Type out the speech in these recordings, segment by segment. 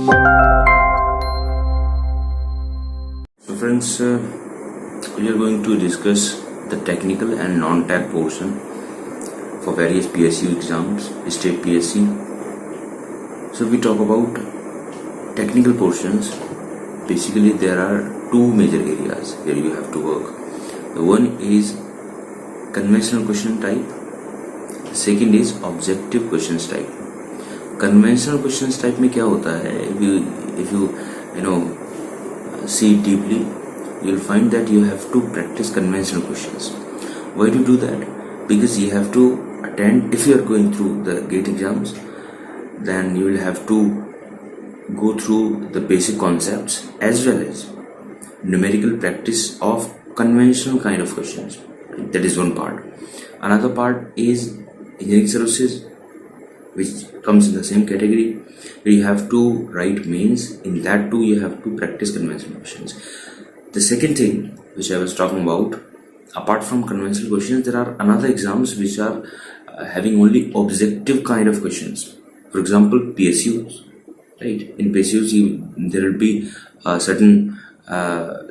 So friends, we are going to discuss the technical and non-tech portion for various PSU exams, state PSC. So we talk about technical portions. Basically there are two major areas where you have to work. The one is conventional question type. The second is objective questions type. Conventional questions type में क्या होता है? If you see it deeply, you'll find that you have to practice conventional questions. Why do you do that? Because you have to attend, if you are going through the GATE exams, then you will have to go through the basic concepts as well as numerical practice of conventional kind of questions. That is one part. Another part is engineering services, which comes in the same category, where you have to write mains. In that too, you have to practice conventional questions. The second thing which I was talking about, apart from conventional questions, there are another exams which are having only objective kind of questions. For example, PSUs. Right? In PSUs, there will be a certain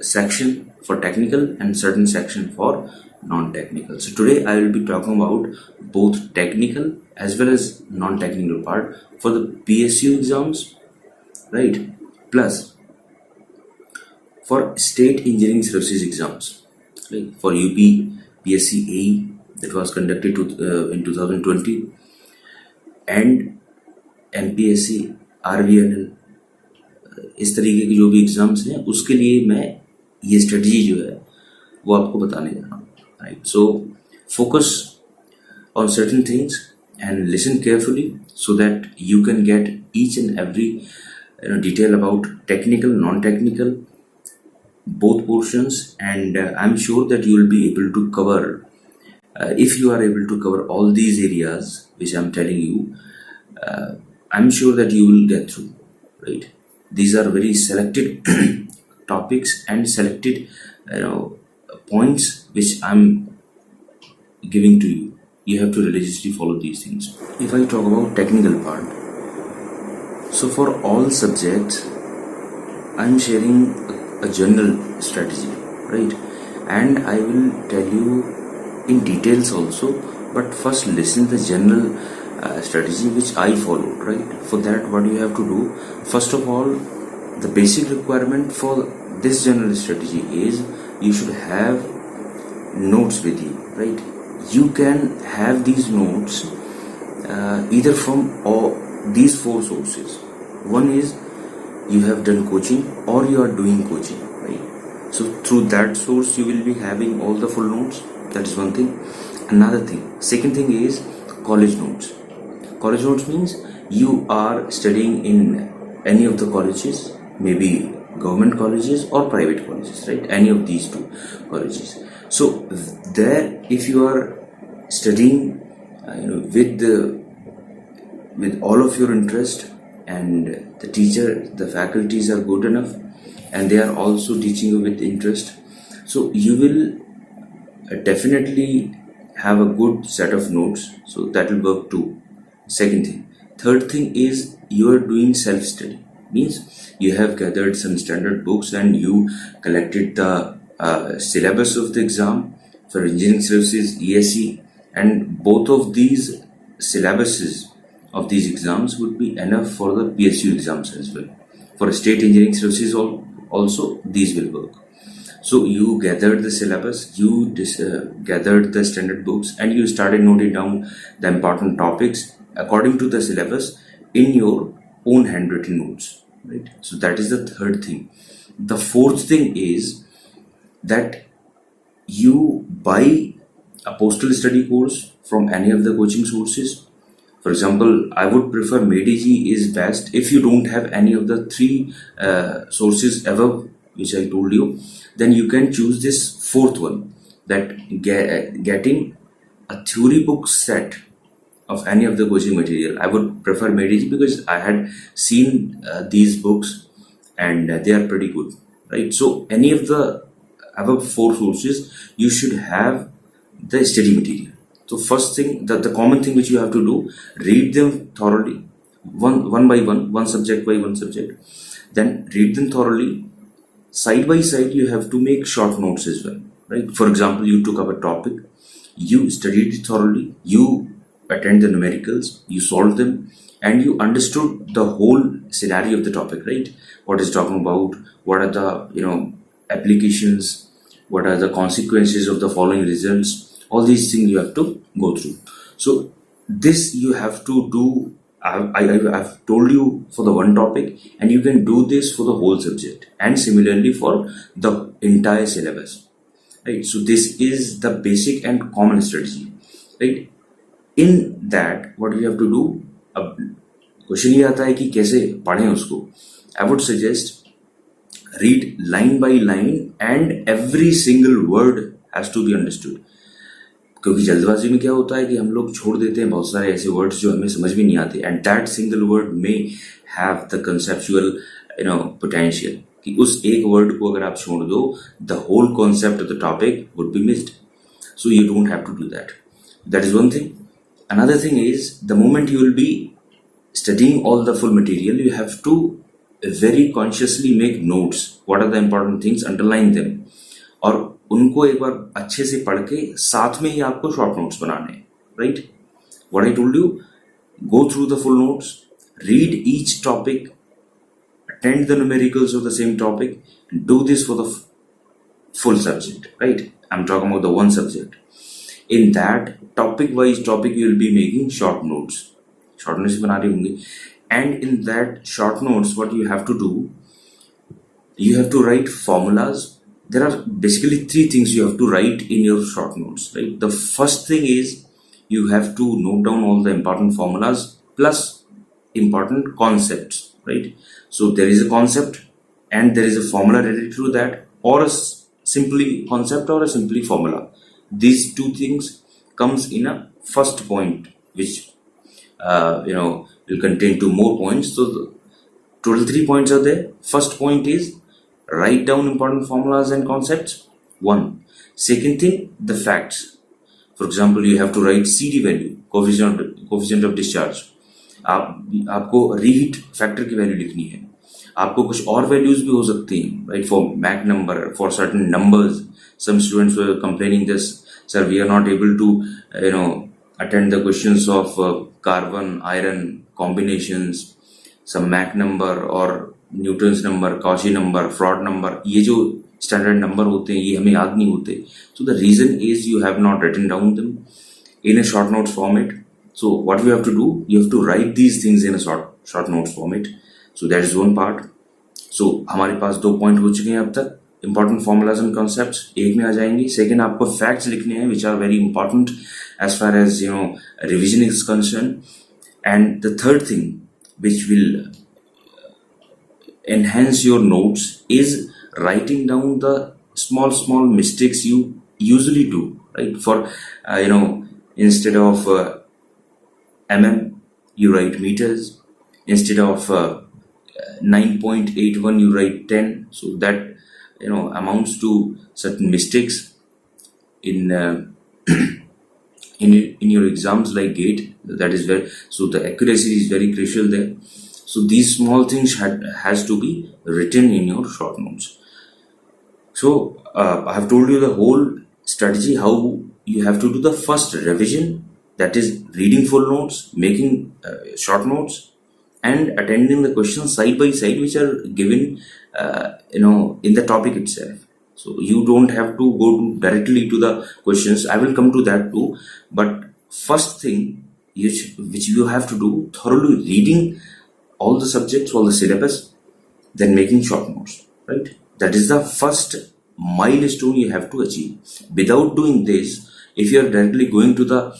section for technical and certain section for non-technical. So today I will be talking about both technical as well as non-technical part for the PSU exams, right? Plus for state engineering services exams, like for UP PSC that was conducted in 2020 and MPSC RVNL, इस तरीके के जो भी exams हैं उसके लिए मैं ये स्ट्रेटजी जो है वो आपको बताने जा रहा हूँ. Right? So focus on certain things and listen carefully so that you can get each and every detail about technical, non-technical, both portions, and I'm sure that you will be able to cover. If you are able to cover all these areas which I'm telling you, I'm sure that you will get through. Right? These are very selected topics and selected points which I'm giving to you. You have to religiously follow these things. If I talk about technical part, so for all subjects I'm sharing a general strategy, right? And I will tell you in details also, but first listen the general strategy which I followed, right? For that, what you have to do, first of all, the basic requirement for this general strategy is you should have notes with you, right? You can have these notes either from these four sources. One is you have done coaching or you are doing coaching, right? So through that source you will be having all the full notes. That is one thing. Another thing, second thing is college notes. College notes means you are studying in any of the colleges, maybe government colleges or private colleges, right? Any of these two colleges. So there, if you are studying with all of your interest, and the teacher, the faculties are good enough and they are also teaching you with interest, so you will definitely have a good set of notes. So that will work too. Second thing. Third thing is you are doing self-study. Means you have gathered some standard books and you collected the syllabus of the exam for engineering services, ESE, and both of these syllabuses of these exams would be enough for the PSU exams as well. For state engineering services also these will work. So you gathered the syllabus, you gathered the standard books, and you started noting down the important topics according to the syllabus in your own handwritten notes, right? So that is the third thing. The fourth thing is that you buy a postal study course from any of the coaching sources. For example, I would prefer MadeEG is best. If you don't have any of the three sources above which I told you, then you can choose this fourth one, that getting a theory book set of any of the coaching material. I would prefer MadeEG because I had seen these books and they are pretty good, right? So any of the above four sources, you should have the study material. So first thing, the common thing which you have to do, read them thoroughly. one by one subject by one subject. Then read them thoroughly. Side by side, you have to make short notes as well, right? For example, you took up a topic, you studied it thoroughly, you attend the numericals, you solved them, and you understood the whole scenario of the topic, right? What is talking about, what are the applications, what are the consequences of the following results, all these things you have to go through. So this you have to do. I've told you for the one topic, and you can do this for the whole subject, and similarly for the entire syllabus, right? So this is the basic and common strategy, right? In that, what we have to do, अब question ये आता है कि कैसे पढ़ें उसको. I would suggest read line by line, and every single word has to be understood. क्योंकि जल्दबाजी में क्या होता है कि हम लोग छोड़ देते हैं बहुत सारे ऐसे वर्ड्स जो हमें समझ भी नहीं आते, and that single word may have the conceptual potential, कि उस एक वर्ड को अगर आप छोड़ दो, the whole concept of the topic would be missed. So you don't have to do that. That is one thing. Another thing is the moment you will be studying all the full material, you have to very consciously make notes. What are the important things? Underline them. और उनको एक बार अच्छे से पढ़ के साथ में ही आपको शॉर्ट नोट्स बनाने हैं, right? What I told you, go through the full notes, read each topic, attend the numericals of the same topic, and do this for the full subject, right? I'm talking about the one subject. In that topic-wise topic, you will be making short notes. Short notes बना रहे होंगे, and in that short notes, what you have to do, you have to write formulas. There are basically three things you have to write in your short notes, right? The first thing is you have to note down all the important formulas plus important concepts, right? So there is a concept and there is a formula related to that, or a simply concept or a simply formula. These two things comes in a first point, which will contain two more points. So the total 3 points are there. First point is write down important formulas and concepts. One. Second thing, the facts. For example, you have to write CD value, coefficient of discharge. आपको reheat factor की value लिखनी है. आपको कुछ और values भी हो सकती हैं, right? For Mach number, for certain numbers. Some students were complaining this, sir, we are not able to attend the questions of carbon iron combinations, some Mach number or Newton's number, Cauchy number, Froude number. ये जो standard number होते हैं ये हमें याद नहीं होते. So the reason is you have not written down them in a short notes format. So what you have to do, you have to write these things in a short notes format. So that is one part. So हमारे पास 2 point हो चुके हैं अब तक. Important formulas and concepts एक में आ जाएंगी. Second, आपको facts लिखने हैं which are very important as far as revision is concerned. And the third thing which will enhance your notes is writing down the small mistakes you usually do, right? For instead of mm, you write meters. Instead of 9.81, you write 10. So that amounts to certain mistakes in in your exams like GATE. That is where, so the accuracy is very crucial there. So these small things has to be written in your short notes. So I have told you the whole strategy, how you have to do the first revision, that is reading full notes, making short notes, and attending the questions side by side which are given in the topic itself. So you don't have to go directly to the questions. I will come to that too. But first thing which you have to do, thoroughly reading all the subjects, all the syllabus, then making short notes, right? That is the first milestone you have to achieve. Without doing this, if you are directly going to the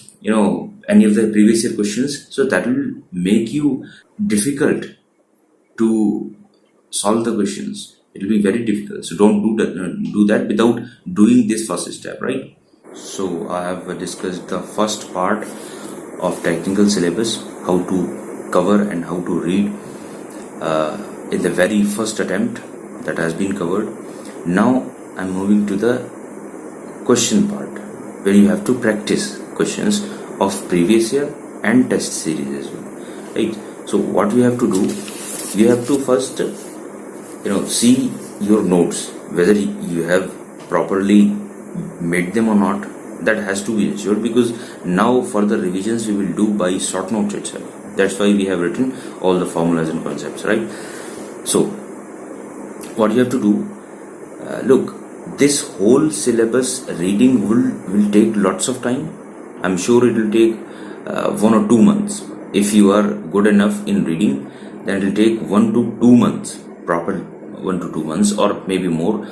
any of the previous year questions, so that will make you difficult to solve the questions. It will be very difficult. So don't do that without doing this first step, right? So I have discussed the first part of technical syllabus, how to cover and how to read in the very first attempt. That has been covered. Now I'm moving to the question part, where you have to practice questions of previous year and test series as well, right? So what you have to do, you have to first see your notes whether you have properly made them or not. That has to be ensured, because now further revisions we will do by short notes itself. That's why we have written all the formulas and concepts, right? So what you have to do, look, this whole syllabus reading will take lots of time. I'm sure it will take 1 or 2 months. If you are good enough in reading, then it will take 1 to 2 months, proper 1 to 2 months, or maybe more.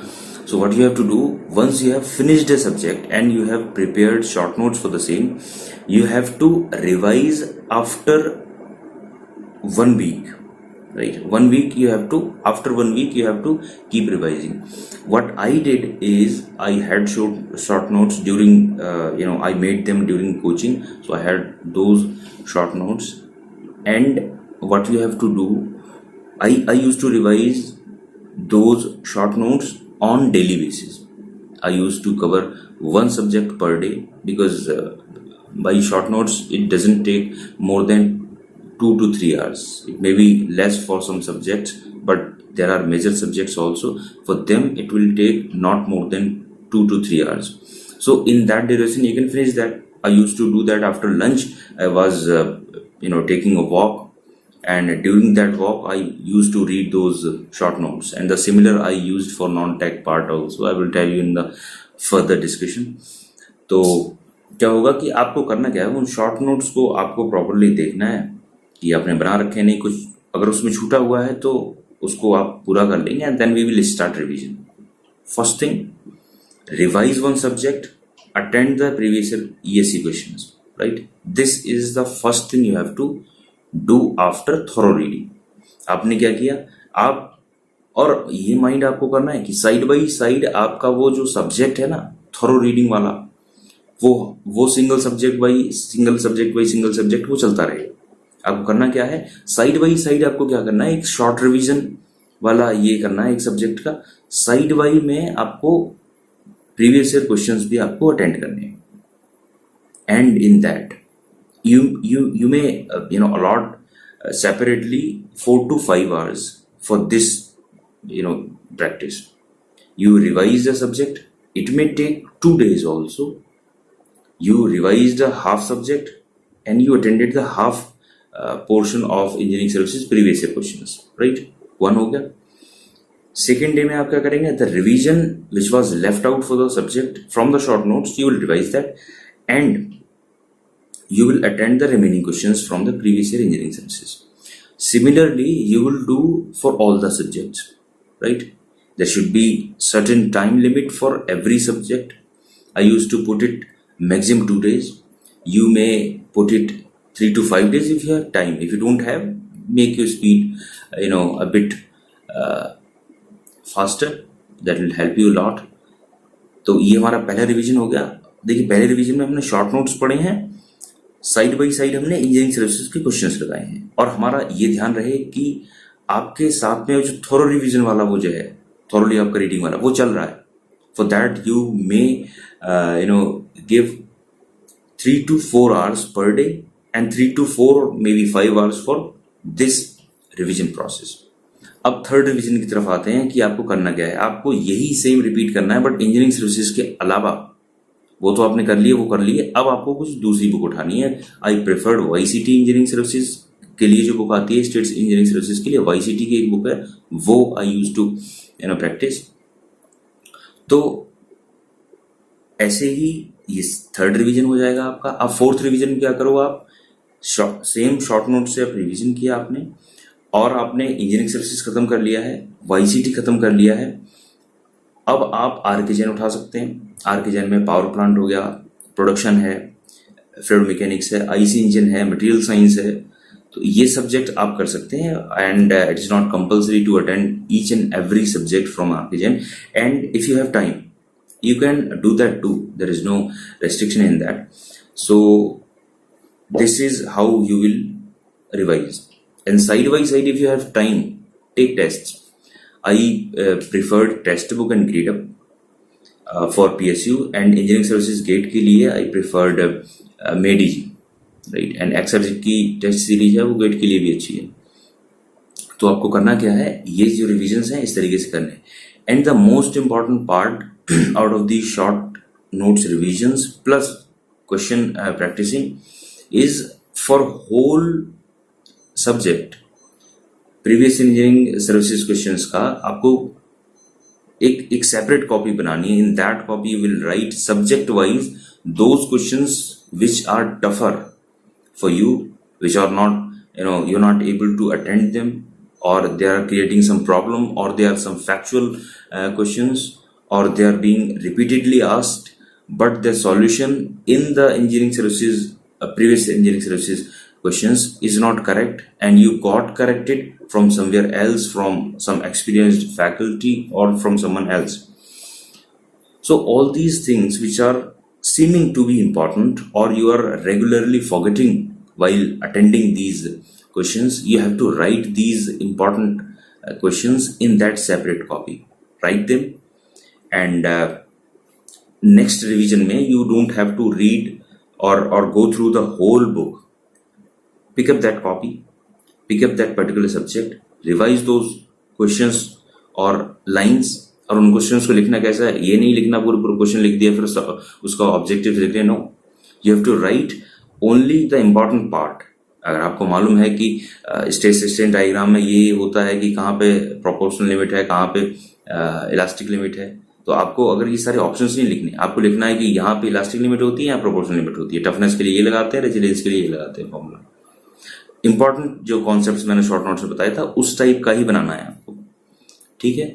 So what you have to do, once you have finished a subject and you have prepared short notes for the same, you have to revise after 1 week, right? 1 week you have to, after 1 week you have to keep revising. What I did is I had short notes during I made them during coaching, so I had those short notes. And what you have to do, I used to revise those short notes on daily basis. I used to cover one subject per day, because by short notes it doesn't take more than 2 to 3 hours. It may be less for some subjects, but there are major subjects also. For them it will take not more than 2 to 3 hours. So in that duration you can finish that. I used to do that after lunch. I was taking a walk, and during that walk I used to read those short notes. And the similar I used for non-tech part also. I will tell you in the further discussion. तो क्या होगा कि आपको करना क्या है, उन short notes को आपको प्रॉपरली देखना है कि आपने बना रखे नहीं, कुछ अगर उसमें छूटा हुआ है तो उसको आप पूरा कर लेंगे, and then we will start revision. First thing, revise one subject, attend the previous year ESE questions, right? This is the first thing you have to do after thorough reading. आपने क्या किया, आप, और ये माइंड आपको करना है कि साइड बाई साइड आपका वो जो सब्जेक्ट है ना, थोरो रीडिंग वाला, वो single subject by single subject वो चलता रहेगा. आपको करना क्या है, साइड बाई साइड आपको क्या करना है, एक शॉर्ट रिवीजन वाला ये करना है एक सब्जेक्ट का. साइड बाई में आपको प्रीवियस ईयर क्वेश्चंस भी आपको अटेंड करने हैं. And in that you may allot separately 4 to 5 hours for this practice. You revise the subject. It may take 2 days also. You revised a half subject and you attended the half portion of engineering services previous year questions, right? One हो गया. Second day में आप क्या करेंगे, the revision which was left out for the subject from the short notes, you will revise that, and you will attend the remaining questions from the previous year engineering services. Similarly, you will do for all the subjects, right? There should be certain time limit for every subject. I used to put it maximum 2 days. You may put it 3 to 5 days if you have time. If you don't have, make your speed a bit faster. That will help you a lot. तो ये हमारा पहला revision हो गया. देखिए, पहले revision में हमने शॉर्ट नोट्स पढ़े हैं, साइड बाई साइड हमने इंजीनियरिंग सर्विसेज के क्वेश्चंस लगाए हैं. और हमारा ये ध्यान रहे कि आपके साथ में जो थोरो रिवीजन वाला वो जो है, थोरोली आपका रीडिंग वाला वो चल रहा है. For that you may give 3 to 4 hours per day and 3 to 4 or maybe 5 hours for this revision process. अब थर्ड रिवीजन की तरफ आते हैं कि आपको करना क्या है. आपको यही सेम रिपीट करना है, बट इंजीनियरिंग सर्विसेज के अलावा. वो तो आपने कर लिए, वो कर लिए. अब आपको कुछ दूसरी बुक उठानी है. आई प्रेफर्ड YCT इंजीनियरिंग सर्विसेज के लिए जो बुक आती है, स्टेट्स इंजीनियरिंग सर्विसेज के लिए YCT की एक बुक है, वो आई यूज टू प्रैक्टिस. तो ऐसे ही ये थर्ड रिवीजन हो जाएगा आपका. अब फोर्थ रिवीजन क्या करो, आप सेम शॉर्ट नोट से आप रिवीजन किया आपने, और आपने इंजीनियरिंग सर्विसेज खत्म कर लिया है, YCT खत्म कर लिया है. अब आप आर्किजन उठा सकते हैं. आर्किजन में पावर प्लांट हो गया, प्रोडक्शन है, फ्लूइड मैकेनिक्स है, आईसी इंजन है, मटेरियल साइंस है. तो ये सब्जेक्ट आप कर सकते हैं. And it is not compulsory to attend each and every subject from आर्किजन. And if you have time, you can do that too. There is no restriction in that. So this is how you will revise. And side by side, if you have time, take tests. I preferred test book and grade up for PSU, and engineering services gate के लिए I preferred MEDG. Right, and एक्सरजी की test series है वो gate के लिए भी अच्छी है। तो आपको करना क्या है, ये जो रिविजन्स हैं इस तरीके से करने हैं। And the most important part out of the short notes revisions plus question practicing is for whole subject previous engineering services questions का आपको एक सेपरेट कॉपी बनानी है। In that copy you will write subject wise those questions which are tougher for you, which are not, you're not able to attend them, or they are creating some problem, or they are some factual questions, or they are being repeatedly asked, but the solution in the engineering services, previous engineering services questions is not correct, and you got corrected from somewhere else, from some experienced faculty or from someone else. So all these things which are seeming to be important, or you are regularly forgetting while attending these questions, you have to write these important questions in that separate copy. Write them, and next revision mein you don't have to read or go through the whole book. Pick up that copy, pick up that particular subject, revise those questions or lines. और उन questions को लिखना कैसा है, ये नहीं लिखना पूरा पूरा क्वेश्चन लिख दिया फिर उसका ऑब्जेक्टिव लिख दिया। No, you have to write only the important part. अगर आपको मालूम है कि स्टेट डायग्राम में ये होता है कि कहाँ पे प्रोपोर्शनल लिमिट है, कहाँ पे इलास्टिक लिमिट है, तो आपको अगर ये सारे ऑप्शंस नहीं लिखने, आपको लिखना है कि यहाँ पे इलास्टिक लिमिट होती है, यहाँ प्रोपोर्शनल लिमिट होती है, टफनेस के लिए ये लगाते हैं, रेजिलियंस के लिए ये लगाते हैं फॉर्मूला। इंपॉर्टेंट जो कॉन्सेप्ट मैंने शॉर्ट नोट्स में बताया था उस टाइप का ही बनाना है आपको, ठीक है।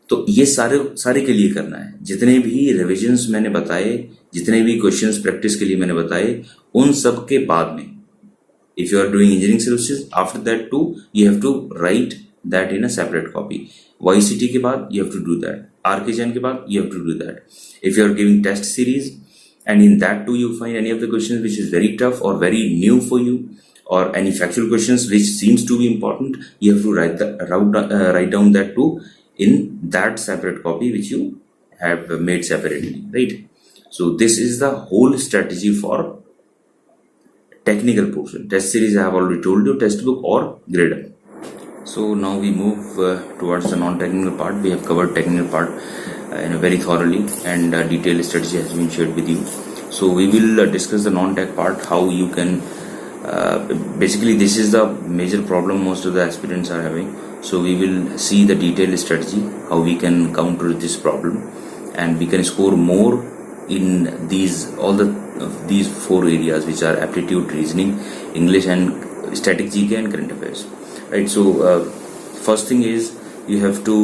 तो ये सारे के लिए करना है। जितने भी रिविजन्स मैंने बताए, जितने भी क्वेश्चंस प्रैक्टिस के लिए मैंने बताए, उन सब के बाद में if you are doing engineering services after that too you have to write that in a separate copy. YCT के बाद you have to do that, RKGN के बाद you have to do that. If you are giving test series and in that too you find any of the questions which is very tough और very new for you, or any factual questions which seems to be important, you have to write down that too in that separate copy which you have made separately, right? So this is the whole strategy for technical portion. Test series I have already told you, textbook or grader. So now we move towards the non-technical part. We have covered technical part very thoroughly, and detailed strategy has been shared with you. So we will discuss the non-tech part, how you can basically this is the major problem most of the aspirants are having. So we will see the detailed strategy, how we can counter this problem, and we can score more in these four areas which are aptitude, reasoning, English, and static GK and current affairs, right? So first thing is you have to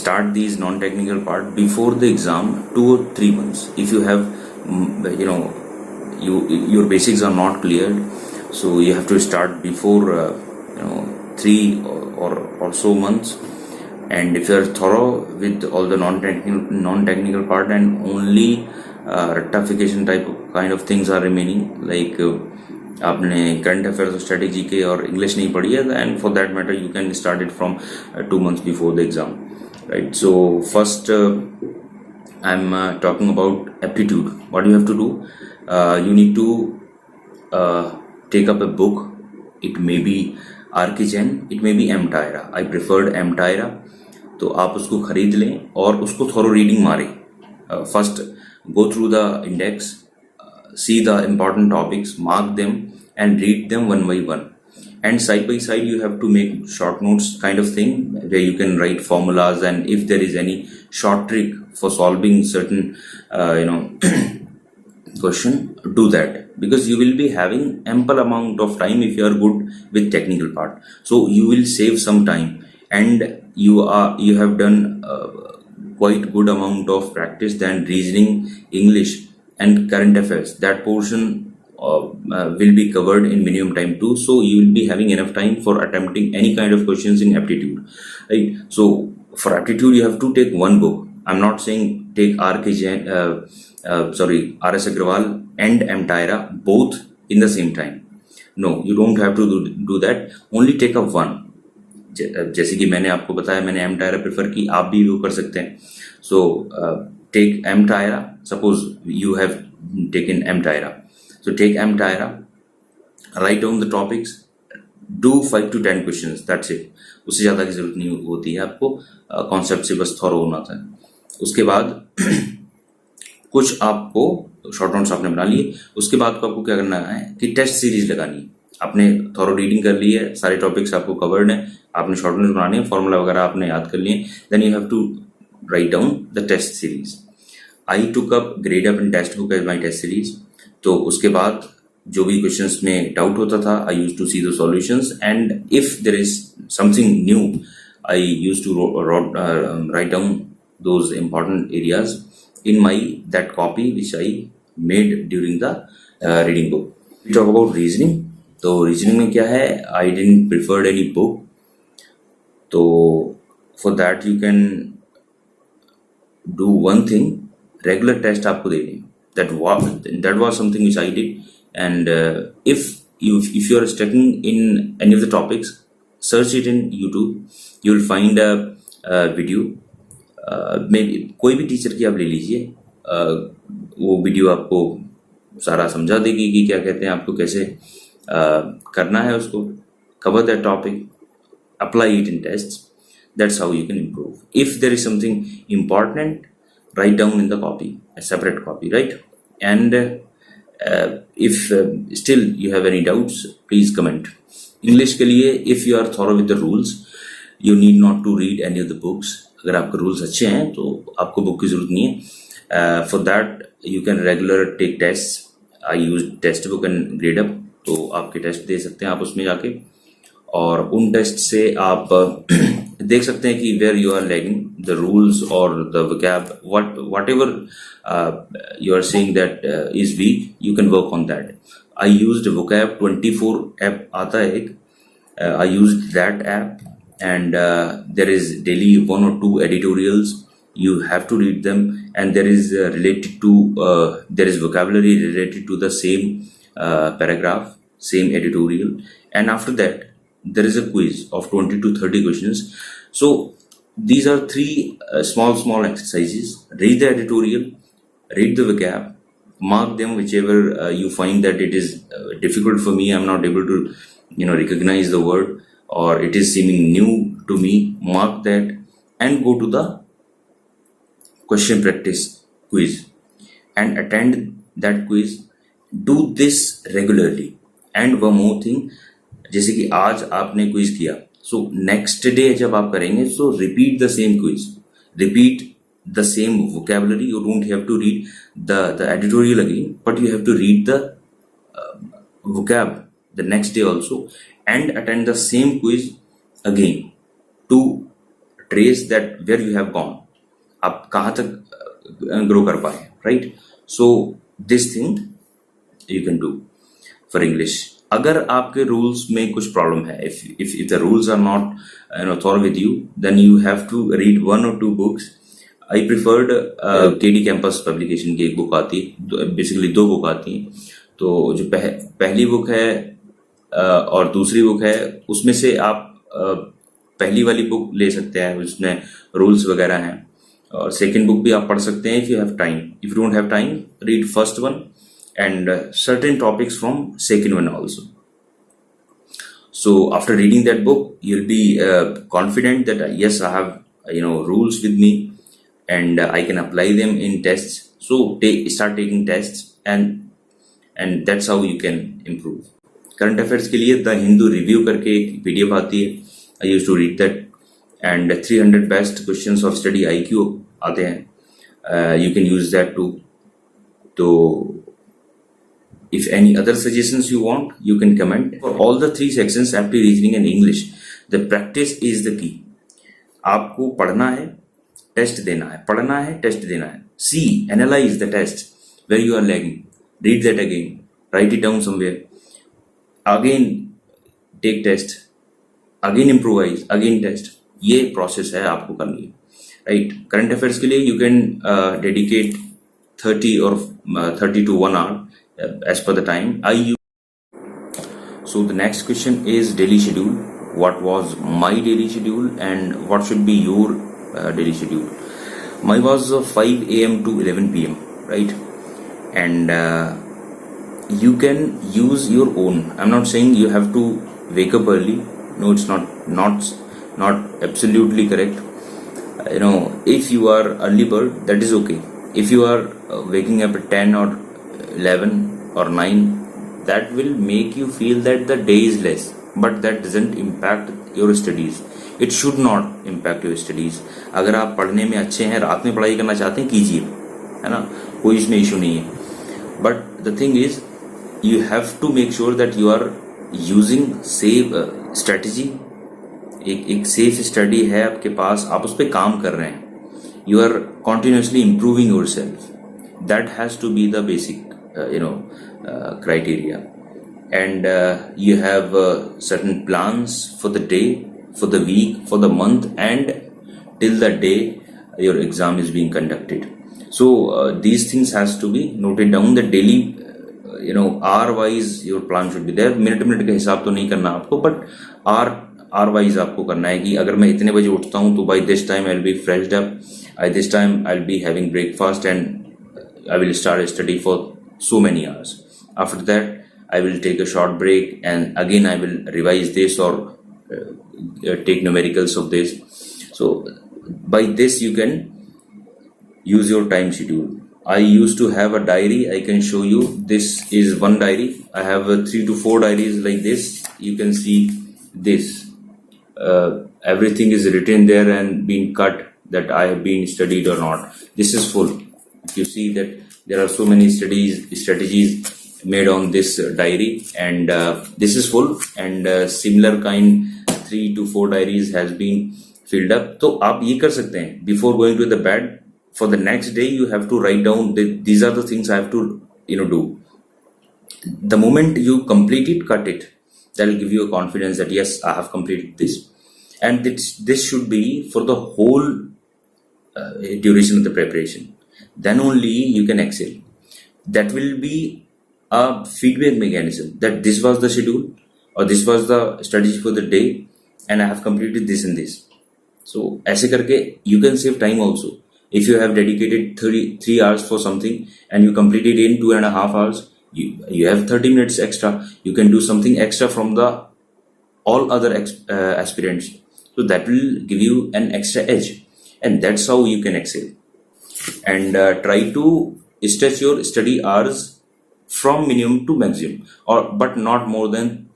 start these non-technical part before the exam 2 or 3 months. If you have your basics are not cleared, so you have to start before 3 or so months. And if you are thorough with all the non-technical part and only rectification type kind of things are remaining, like आपने current affairs, strategy के और English नहीं पढ़ी है, and for that matter you can start it from 2 months before the exam, right? So first I'm talking about aptitude. What you have to do, you need to take up a book. It may be RKGN, it may be MTIRA. I preferred MTIRA. तो आप उसको खरीद लें और उसको थोरो reading मारें. First go through the index, see the important topics, mark them and read them one by one. And side by side you have to make short notes kind of thing where you can write formulas, and if there is any short trick for solving certain question, do that, because you will be having ample amount of time if you are good with technical part. So you will save some time, and you have done quite good amount of practice than reasoning, English and current affairs. That portion will be covered in minimum time too, so you will be having enough time for attempting any kind of questions in aptitude, right? So for aptitude you have to take one book. I'm not saying take RKGN, RS Agrawal and MTIRA both in the same time. No, you don't have to do that. Only take up one. जैसे कि मैंने आपको बताया, मैंने MTIRA prefer की, आप भी वो कर सकते हैं. So take MTIRA. Suppose you have taken MTIRA. So take mTyra, write down the topics, do 5 to 10 questions, that's it. उससे ज़्यादा की ज़रूरत नहीं होती है आपको, कॉन्सेप्ट से बस थॉरो होना था. उसके बाद कुछ आपको शॉर्ट नोट्स आपने बना लिए. उसके बाद को आपको क्या करना है कि टेस्ट सीरीज लगानी है. आपने थॉरो रीडिंग कर ली है, सारे टॉपिक्स आपको कवर्ड हैं, आपने शॉर्ट नोट्स बनाने हैं, फॉर्मूला वगैरह आपने याद कर लिए. Then you have to write down the test series. I took up Gradeup and textbook as my test series. तो उसके बाद जो भी क्वेश्चंस में डाउट होता था, I use to see the solutions, and if there is something new I use to write down those important areas in my that copy which I made during the reading book. We talk about reasoning. तो reasoning में क्या है, I didn't prefer any book. तो for that you can do one thing, regular test आपको देनी. That was something which I did. And if you are studying in any of the topics, search it in YouTube. You will find a video. कोई भी teacher की आप ले लीजिए, वो video आपको सारा समझा देगी कि क्या कहते हैं आपको कैसे करना है उसको. Cover that topic, apply it in test. That's how you can improve. If there is something important, write down in the copy, a separate copy, right? And if still you have any doubts, please comment. English के लिए, if you are thorough with the rules, you need not to read any of the books. अगर आपके rules अच्छे हैं तो आपको book की जरूरत नहीं है. For that you can regular take test. I use textbook and Gradeup. तो आपके टेस्ट दे सकते हैं आप उसमें जाके, और उन टेस्ट से आप देख सकते हैं कि where you are lagging the rules और the vocab, whatever you are saying that is weak, you can work on that. I used vocab 24 app आता है एक. I used that app. And there is daily 1 or 2 editorials. You have to read them, and there is related to there is vocabulary related to the same paragraph, same editorial, and after that there is a quiz of 20 to 30 questions. So these are 3 small exercises. Read the editorial, read the vocab, mark them whichever you find that it is difficult for me. I'm not able to recognize the word, or it is seeming new to me. Mark that and go to the question practice quiz and attend that quiz. Do this regularly. And one more thing, जैसे कि आज आपने quiz किया, so next day जब आप करेंगे, so repeat the same quiz, repeat the same vocabulary. You don't have to read the editorial again, but you have to read the vocab the next day also, and attend the same quiz again to trace that where you have gone, आप कहाँ तक grow कर पाए, right? So this thing you can do for English. अगर आपके rules में कुछ problem है, if the rules are not thorough with you, then you have to read 1 or 2 books. I preferred KD Campus publication की एक book आती है, basically 2 book आती हैं. तो जो पहली बुक है और दूसरी बुक है, उसमें से आप पहली वाली बुक ले सकते हैं, उसमें रूल्स वगैरह हैं. और सेकंड बुक भी आप पढ़ सकते हैं if you have time. If you don't have time, read first one and certain topics from second one also. So after reading that book, you'll be confident that yes, I have rules with me and I can apply them in tests. So start taking tests, and that's how you can improve. Current affairs के लिए the Hindu review करके एक PDF आती है. I use to read that. And 300 best questions of study IQ आते हैं. You can use that too. तो if any other suggestions you want, you can comment. For all the 3 sections, apti, reasoning and English, the practice is the key. आपको पढ़ना है, test देना है, पढ़ना है, टेस्ट देना है. See, analyse the test where you are lagging, read that again, write it down somewhere, again take test, again improvise, again test. ये प्रोसेस है आपको करनी है, राइट? करंट अफेयर्स के लिए you can dedicate 30 to 1 hour as per the time. So the next question is daily schedule. What was my daily schedule and what should be your daily schedule? Mine was 5 a.m. to 11 p.m. right? And you can use your own. I'm not saying you have to wake up early. No, it's not absolutely correct. If you are early bird, that is okay. If you are waking up at 10 or 11 or 9, that will make you feel that the day is less, but that doesn't impact your studies. It should not impact your studies. अगर आप पढ़ने में अच्छे हैं, रात में पढ़ाई करना चाहते हैं, कीजिए, है ना, कोई इसमें इशू नहीं है. But the thing is you have to make sure that you are using safe strategy. एक सेफ स्टडी है आपके पास, आप उस पर काम कर रहे हैं, you are continuously improving yourself. That has to be the basic criteria. And you have certain plans for the day, for the week, for the month, and till the day your exam is being conducted. So these things has to be noted down. The daily hour wise your plan should be there. Minute का हिसाब तो नहीं करना आपको, but hour wise आपको करना है कि अगर मैं इतने बजे उठता हूँ तो by this time I'll be freshed up, by this time I'll be having breakfast and I will start a study for so many hours. After that I will take a short break and again I will revise this or take numericals of this. So by this you can use your time schedule. I used to have a diary. I can show you. This is one diary. I have 3 to 4 diaries like this. You can see this. Everything is written there and been cut that I have been studied or not. This is full. You see that there are so many strategies made on this diary, and this is full. And similar kind 3 to 4 diaries has been filled up. तो आप ये कर सकते हैं before going to the bed. For the next day, you have to write down these are the things I have to do. The moment you complete it, cut it. That will give you a confidence that yes, I have completed this, and this should be for the whole duration of the preparation. Then only you can excel. That will be a feedback mechanism that this was the schedule or this was the strategy for the day, and I have completed this and this. So ऐसे करके you can save time also. If you have dedicated 3 hours for something and you complete it in 2.5 hours, you have 30 minutes extra. You can do something extra from the all other aspirants. So that will give you an extra edge, and that's how you can excel. And try to stretch your study hours from minimum to maximum, but not more than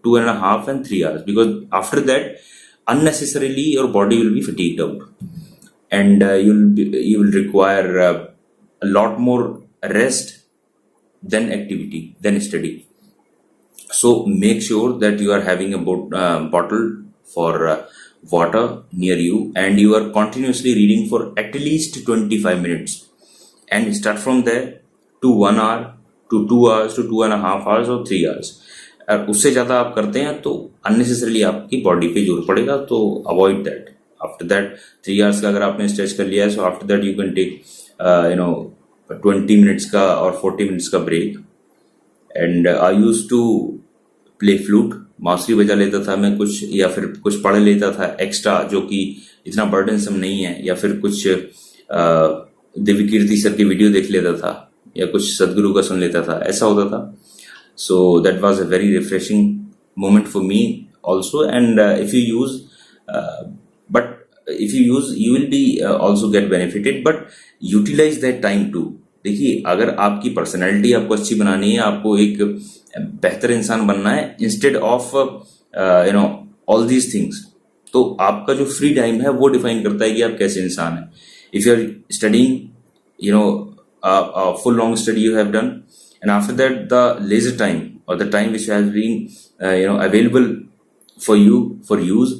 2.5 and 3 hours, because after that unnecessarily your body will be fatigued out. And you will require a lot more rest than activity, than study. So make sure that you are having a bottle for water near you, and you are continuously reading for at least 25 minutes, and start from there to 1 hour to 2 hours to 2.5 hours or 3 hours. और उससे ज़्यादा आप करते हैं तो unnecessarily आपकी body पे जोर पड़ेगा, तो avoid that. After that 3 hours का अगर आपने स्ट्रेच कर लिया है, so after that you can take 20 minutes का और 40 minutes का break. And I used to play flute. बांसुरी बजा लेता था मैं कुछ, या फिर कुछ पढ़ लेता था एक्स्ट्रा जो कि इतना बर्डनसम नहीं है, या फिर कुछ दिव्य कीर्ति सर की वीडियो देख लेता था, या कुछ सदगुरु का सुन लेता था, ऐसा होता था. So that was a very refreshing moment for me also. And if you use you will be also get benefited, but utilize that time too. देखिए, अगर आपकी पर्सनैलिटी आपको अच्छी बनानी है, आपको एक बेहतर इंसान बनना है, instead of all these things, तो आपका जो फ्री टाइम है वो डिफाइन करता है कि आप कैसे इंसान हैं. If you are studying full long study you have done, and after that the leisure time or the time which has been available for you for use,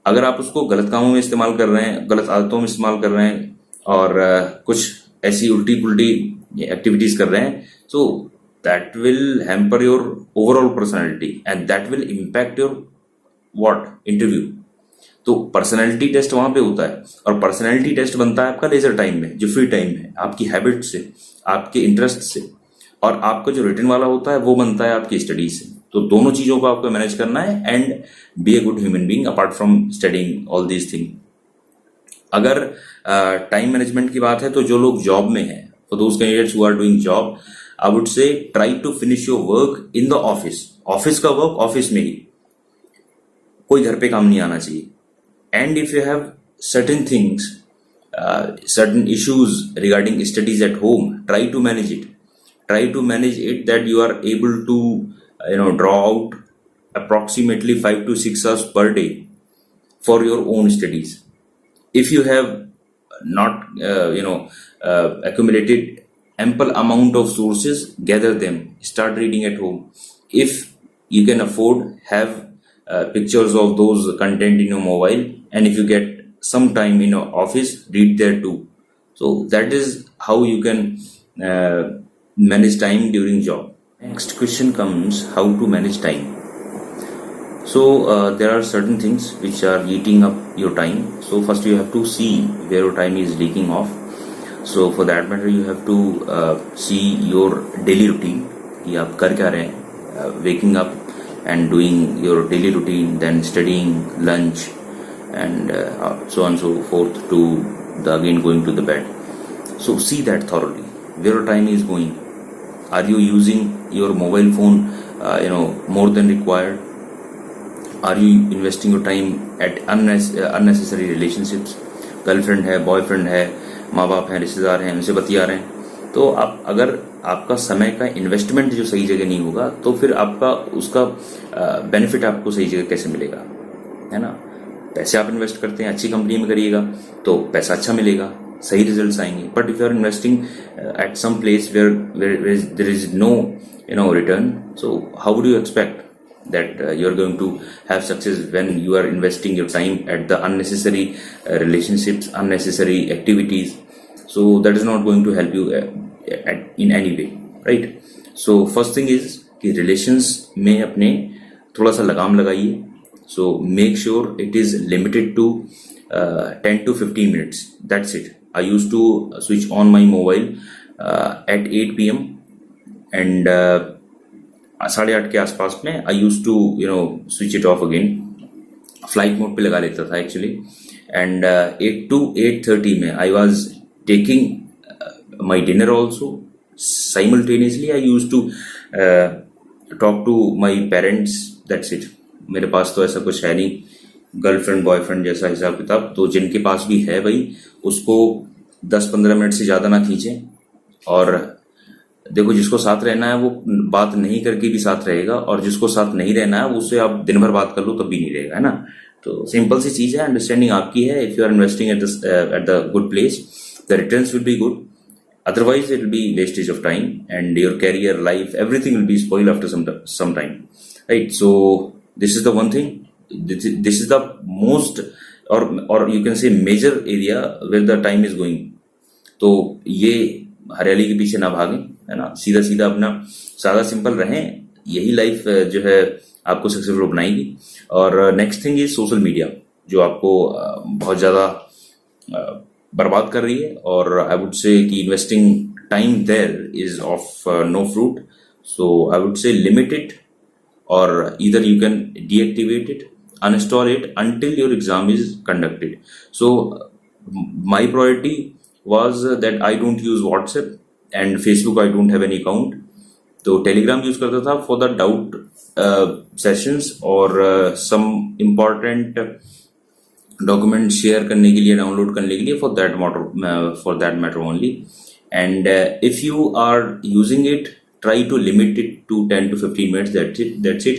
अगर आप उसको गलत कामों में इस्तेमाल कर रहे हैं, गलत आदतों में इस्तेमाल कर रहे हैं, और कुछ ऐसी उल्टी पुल्टी एक्टिविटीज कर रहे हैं, so that will hamper your overall personality and that will impact your interview. तो पर्सनैलिटी टेस्ट वहां पे होता है, और पर्सनैलिटी टेस्ट बनता है आपका लेजर टाइम में, जो फ्री टाइम है, आपकी हैबिट से, आपके इंटरेस्ट से, और आपका जो रिटन वाला होता है वो बनता है आपकी स्टडी से. तो दोनों चीजों को आपको मैनेज करना है and be a good human being apart from studying all these thing. अगर टाइम मैनेजमेंट की बात है, तो जो लोग जॉब में हैं, for those candidates who are doing job, I would say try to finish your work in the office. Office का work office में ही, कोई घर पे काम नहीं आना चाहिए. And if you have certain things, certain issues regarding studies at home, try to manage it. Try to manage it that you are able to draw out approximately 5 to 6 hours per day for your own studies. If you have not accumulated ample amount of sources, gather them, start reading at home. If you can afford, have pictures of those content in your mobile, and if you get some time in your office, read there too. So that is how you can manage time during job. Next question comes, how to manage time. So there are certain things which are eating up your time. So first you have to see where your time is leaking off. So for that matter you have to see your daily routine कि आप कर क्या रहे हैं, waking up and doing your daily routine, then studying, lunch, and so on and so forth to the again going to the bed. So see that thoroughly where your time is going. Are you using your mobile phone more than required? Are you investing your time at unnecessary relationships? Girlfriend है, boyfriend है, माँ बाप हैं, रिश्तेदार हैं, उनसे बतिया रहे हैं. तो आप अगर आपका समय का इन्वेस्टमेंट जो सही जगह नहीं होगा तो फिर आपका उसका बेनिफिट आपको सही जगह कैसे मिलेगा, है ना. पैसे आप इन्वेस्ट करते हैं, अच्छी कंपनी में करिएगा तो पैसा अच्छा मिलेगा, सही रिजल्ट्स आएंगे. But if you are investing at some place where there is no return, so how would you expect that you are going to have success when you are investing your time at the unnecessary relationships, unnecessary activities? So that is not going to help you in any way, right? So first thing is कि relations में अपने थोड़ा सा लगाम लगाइए. So make sure it is limited to 10 to 15 minutes. That's it. I used to switch on my mobile at 8 p.m. and 8:30 के आसपास में I use to switch it off again. Flight mode पे लगा लेता था एक्चुअली. एंड 8 to 8:30 में I was taking my dinner also. Simultaneously I use to talk to my parents. That's it. मेरे पास तो ऐसा कुछ है नहीं गर्लफ्रेंड बॉयफ्रेंड जैसा हिसाब किताब. तो जिनके पास भी है भाई उसको 10-15 मिनट से ज्यादा ना खींचे. और देखो जिसको साथ रहना है वो बात नहीं करके भी साथ रहेगा, और जिसको साथ नहीं रहना है उससे आप दिन भर बात कर लो तब भी नहीं रहेगा, है ना. तो सिंपल सी चीज है, अंडरस्टैंडिंग आपकी है. If you are investing at the good place the returns will be good, otherwise it will be wastage of time and your career life everything will be spoil after some time, right. So this is the one thing, this is the most और you can say major area where the time is going. तो ये हरियाली के पीछे ना भागें, है ना. सीधा सीधा अपना सादा सिंपल रहें, यही लाइफ जो है आपको सक्सेसफुल बनाएगी. और next thing is social media, जो आपको बहुत ज्यादा बर्बाद कर रही है. और आई वुड से कि investing time there is of no fruit. So I would say limit it, और either you can deactivate it, uninstall it until your exam is conducted. So my priority was that I don't use WhatsApp and Facebook. I don't have any account. तो Telegram use करता था for the doubt sessions और some important document share करने के लिए, download करने के लिए, for that matter only. And if you are using it, try to limit it to 10 to 15 minutes. That's it.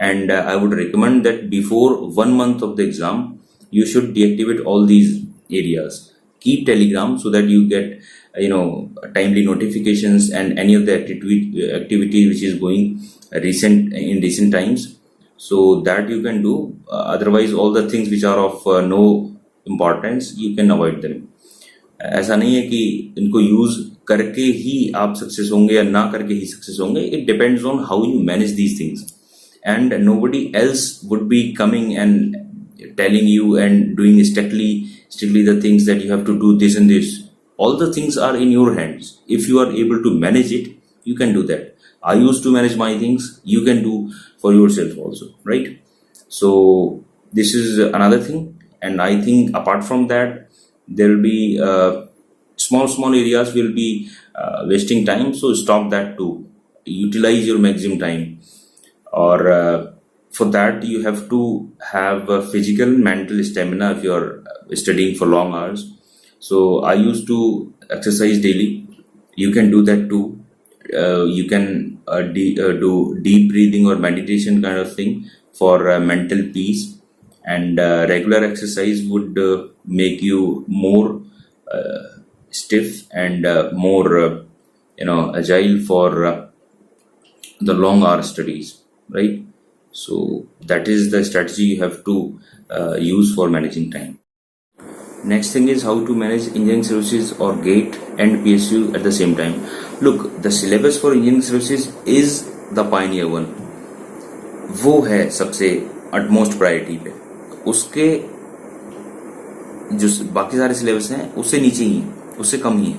And I would recommend that before 1 month of the exam you should deactivate all these areas. Keep Telegram so that you get timely notifications and any of the activity which is going in recent times, so that you can do. Otherwise all the things which are of no importance, you can avoid them. ऐसा नहीं है कि इनको use करके ही आप success होंगे या ना करके ही सक्सेस होंगे. It depends on how you manage these things, and nobody else would be coming and telling you and doing strictly the things that you have to do this and this. All the things are in your hands. If you are able to manage it, you can do that. I used to manage my things. You can do for yourself also, right? So this is another thing, and I think apart from that there will be small areas will be wasting time, so stop that too. Utilize your maximum time. Or for that you have to have physical mental stamina if you are studying for long hours. So I used to exercise daily. You can do that too. You can do deep breathing or meditation kind of thing for mental peace. And regular exercise would make you more stiff and more agile for the long hour studies, right? So that is the strategy you have to use for managing time. Next thing is how to manage engineering services or GATE and PSU at the same time. Look, the syllabus for engineering services is the pioneer one. वो है सबसे utmost priority पे. उसके जो बाकी सारे syllabus हैं उससे नीचे ही है, उससे कम ही है.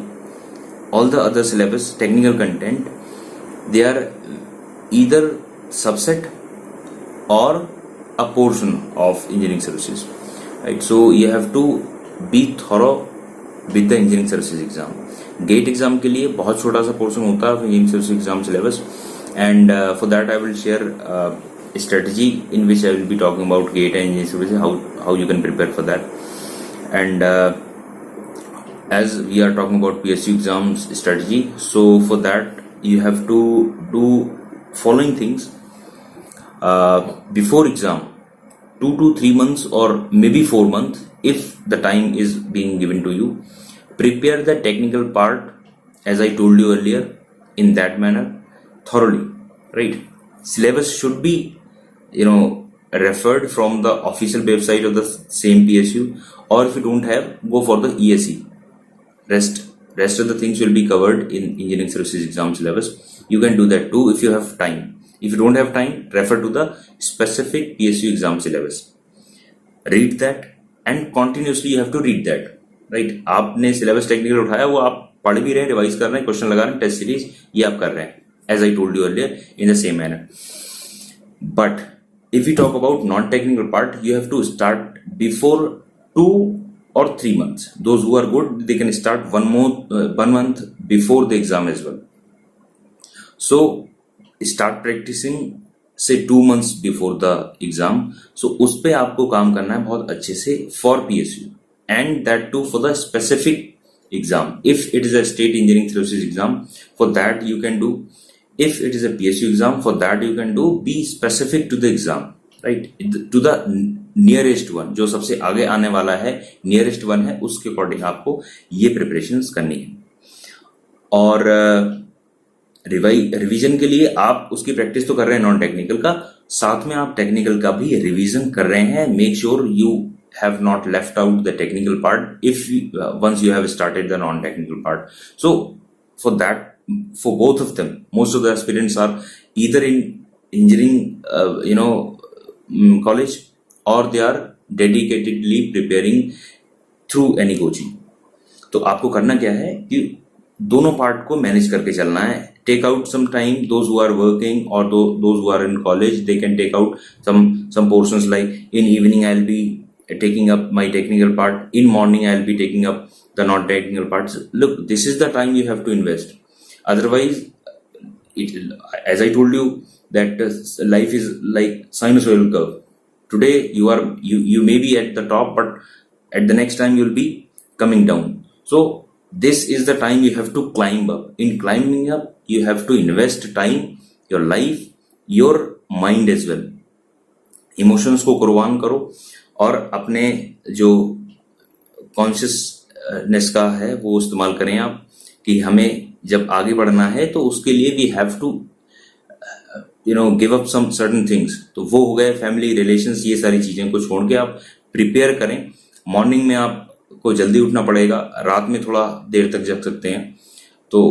All the other syllabus, technical content, they are either subset or a portion of engineering services, right? So you have to be thorough with the engineering services exam. GATE exam के लिए बहुत छोटा सा portion होता है engineering services exam syllabus, and for that I will share a strategy in which I will be talking about GATE and engineering services, how you can prepare for that. And as we are talking about PSU exams strategy, so for that you have to do following things before exam, 2 to 3 months or maybe 4 months if the time is being given to you. Prepare the technical part as I told you earlier in that manner thoroughly, right? Syllabus should be referred from the official website of the same PSU, or if you don't have, go for the ESE. Rest of the things will be covered in engineering services exam syllabus. You can do that too if you have time. If you don't have time, refer to the specific PSU exam syllabus. Read that and continuously you have to read that, right? आपने syllabus technical उठाया, वो आप पढ़ भी रहे हैं, revise कर रहे हैं, क्वेश्चन लगा रहे हैं, टेस्ट सीरीज ये आप कर रहे हैं, as I told you earlier in the same manner. But if we talk about non-technical part, you have to start before 2 or 3 months. Those who are good, they can start 1 month before the exam as well. So start practicing say 2 months before the exam. So उस पे आपको काम करना है बहुत अच्छे से for PSU, and that too for the specific exam. If it is a state engineering services exam, for that you can do. If it is a PSU exam, for that you can do. Be specific to the exam, right? To the nearest one, जो सबसे आगे आने वाला है, nearest one है, उसके according आपको ये preparations करनी है. और रिवीजन के लिए आप उसकी प्रैक्टिस तो कर रहे हैं नॉन टेक्निकल का, साथ में आप टेक्निकल का भी रिवीजन कर रहे हैं. Make sure you have not left out the technical part if once you have started the non technical part. So for that, for both of them, most of the aspirants are either in engineering college, or they are dedicatedly preparing through any coaching. तो आपको करना क्या है कि दोनों part को manage करके चलना है. Take out some time. Those who are working or those who are in college, they can take out some portions, like in evening I'll be taking up my technical part, in morning I'll be taking up the non-technical parts. Look, this is the time you have to invest. Otherwise, as I told you, that life is like sinusoidal curve. Today you may be at the top, but at the next time you'll be coming down. So this is the time you have to climb up. In climbing up, you have to invest time, your life, your mind as well. Emotions को कुर्बान करो और अपने जो consciousness का है वो इस्तेमाल करें आप, कि हमें जब आगे बढ़ना है तो उसके लिए we have to give up some certain things. तो वो हो गए फैमिली रिलेशंस, ये सारी चीजें को छोड़ के आप प्रिपेयर करें. मॉर्निंग में आपको जल्दी उठना पड़ेगा, रात में थोड़ा देर तक जग सकते हैं, तो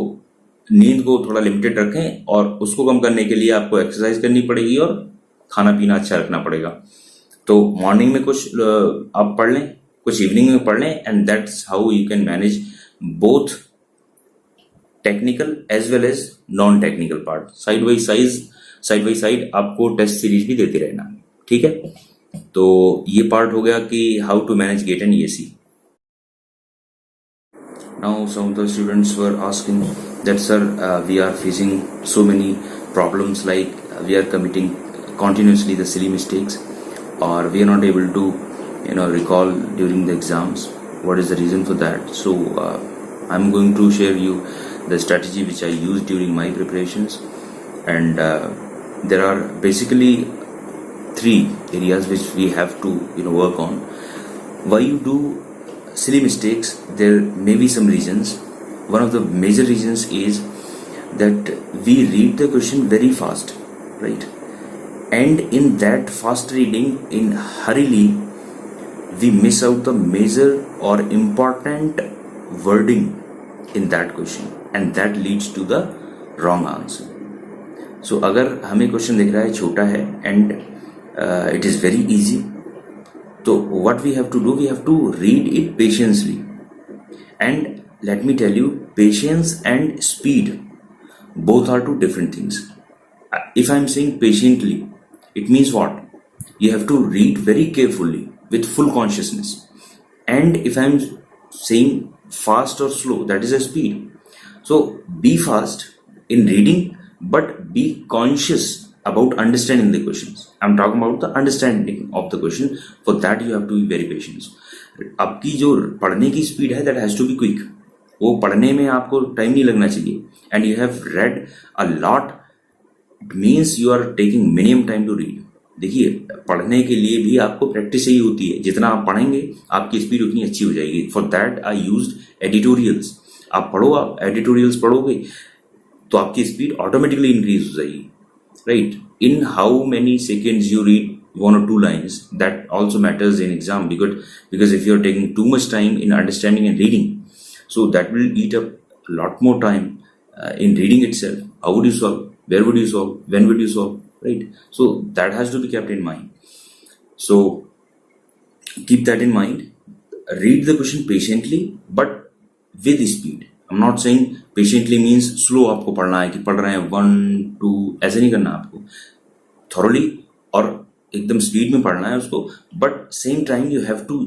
नींद को थोड़ा लिमिटेड रखें, और उसको कम करने के लिए आपको एक्सरसाइज करनी पड़ेगी और खाना पीना अच्छा रखना पड़ेगा. तो मॉर्निंग में कुछ आप पढ़ लें, कुछ इवनिंग में पढ़ लें, and that's how you can manage both technical as well as non technical part. Side by side आपको टेस्ट सीरीज भी देते रहना, ठीक है. तो ये पार्ट हो गया कि how to manage GATE and ESE. Now some of the students were asking that, sir, we are facing so many problems, like we are committing continuously the silly mistakes, or we are not able to recall during the exams. What is the reason for that? So I'm going to share you the strategy which I used during my preparations, and there are basically three areas which we have to work on. Why you do silly mistakes? There may be some reasons. One of the major reasons is that we read the question very fast, right? And in that fast reading, in hurriedly, we miss out the major or important wording in that question, and that leads to the wrong answer. So अगर हमें question दिख रहा है छोटा है and it is very easy, so what we have to do, we have to read it patiently. And let me tell you, patience and speed both are two different things. If I'm saying patiently, it means what? You have to read very carefully with full consciousness. And if I'm saying fast or slow, that is a speed. So be fast in reading, but be conscious about understanding the questions. I'm talking about the understanding of the question. For that you have to be very patient. आपकी जो पढ़ने की speed है, that has to be quick. वो पढ़ने में आपको time नहीं लगना चाहिए. And you have read a lot, it means you are taking minimum time to read. देखिए, पढ़ने के लिए भी आपको प्रैक्टिस ही होती है. जितना आप पढ़ेंगे आपकी स्पीड उतनी अच्छी हो जाएगी. For that I used editorials. आप पढ़ो, आप एडिटोरियल्स पढ़ोगे तो आपकी स्पीड ऑटोमेटिकली इंक्रीज हो जाएगी, right? In how many seconds you read one or two lines, that also matters in exam, because if you're taking too much time in understanding and reading, so that will eat up a lot more time in reading itself. How would you solve? Where would you solve? When would you solve? Right? So that has to be kept in mind. So keep that in mind. Read the question patiently, but with speed. I'm not saying patiently means slow आपको पढ़ना है कि पढ़ रहे हैं 1 2, ऐसे नहीं करना आपको. Thoroughly और एकदम स्पीड में पढ़ना है उसको, but same time you have to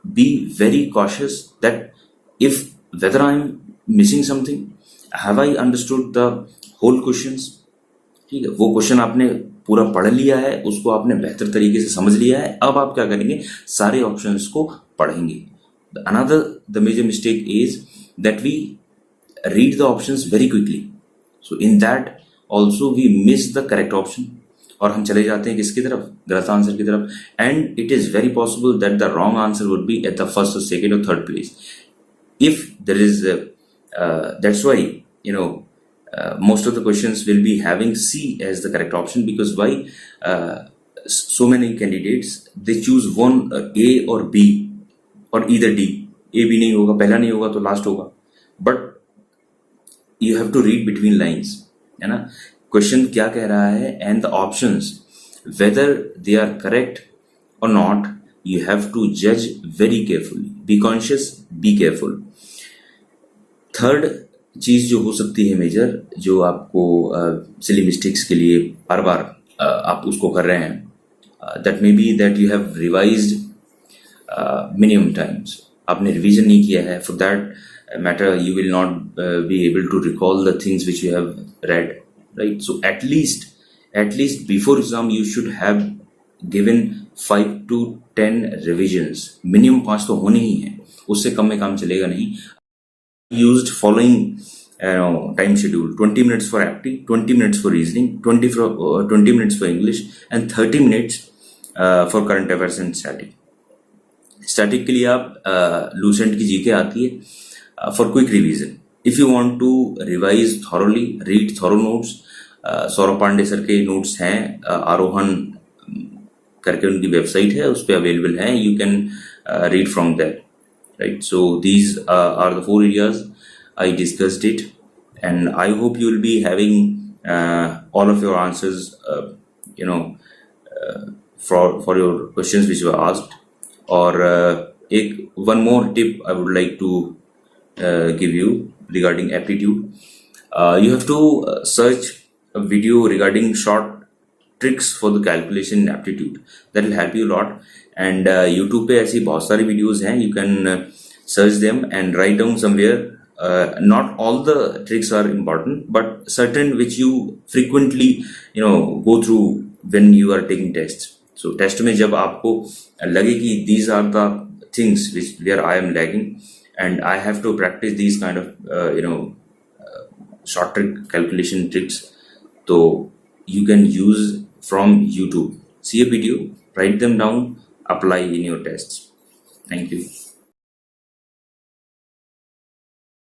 be very cautious that if whether I am missing something, have I understood the whole questions. ठीक है, वो क्वेश्चन आपने पूरा पढ़ लिया है, उसको आपने बेहतर तरीके से समझ लिया है. अब आप क्या करेंगे, सारे ऑप्शंस को पढ़ेंगे. Another the major mistake is that we read the options very quickly. So in that also we miss the correct option, और हम चले जाते हैं किसकी तरफ, गलत आंसर की तरफ. And it is very possible that the wrong answer would be at the first or second or third place. If there is that's why most of the questions will be having C as the correct option, because why? So many candidates, they choose one, A or B or either D. A B नहीं होगा, पहला नहीं होगा तो last होगा. But you have to read between lines, है ना. Question क्या कह रहा है and the options, whether they are correct or not, you have to जज very carefully. Be conscious, be careful. Third चीज जो हो सकती है मेजर, जो आपको सिली मिस्टेक्स के लिए बार बार आप उसको कर रहे हैं, that may be that you have revised minimum times. आपने रिवीजन नहीं किया है. For that matter you will not be able to recall the things which you have read. Right, so at least before exam you should have given 5 to 10 revisions. Minimum 5 तो होने ही हैं, उससे कम में काम चलेगा नहीं. Used following time schedule: 20 minutes for Apti, 20 minutes for reasoning, 20 minutes for English, and 30 minutes for current affairs and static. Static के लिए आप Lucent की GK आती है for quick revision. If you want to revise thoroughly, read thorough notes. Saurabh Pandey sir के notes हैं, आरोहण करके उनकी वेबसाइट है, उस पर अवेलेबल है. You can read from there, right. So these are the 4 areas I discussed it, and I hope you will be having all of your answers, for your questions which were asked. और one more tip I would like to give you regarding aptitude. You have to search a video regarding short tricks for the calculation in aptitude. That will help you a lot. And YouTube पे ऐसी बहुत सारी videos हैं, you can search them and write down somewhere not all the tricks are important, but certain which you frequently go through when you are taking tests. So test में जब आपको लगे कि these are the things which where I am lagging and I have to practice these kind of short trick calculation tricks, so you can use from YouTube. See a video, write them down, apply in your tests. Thank you.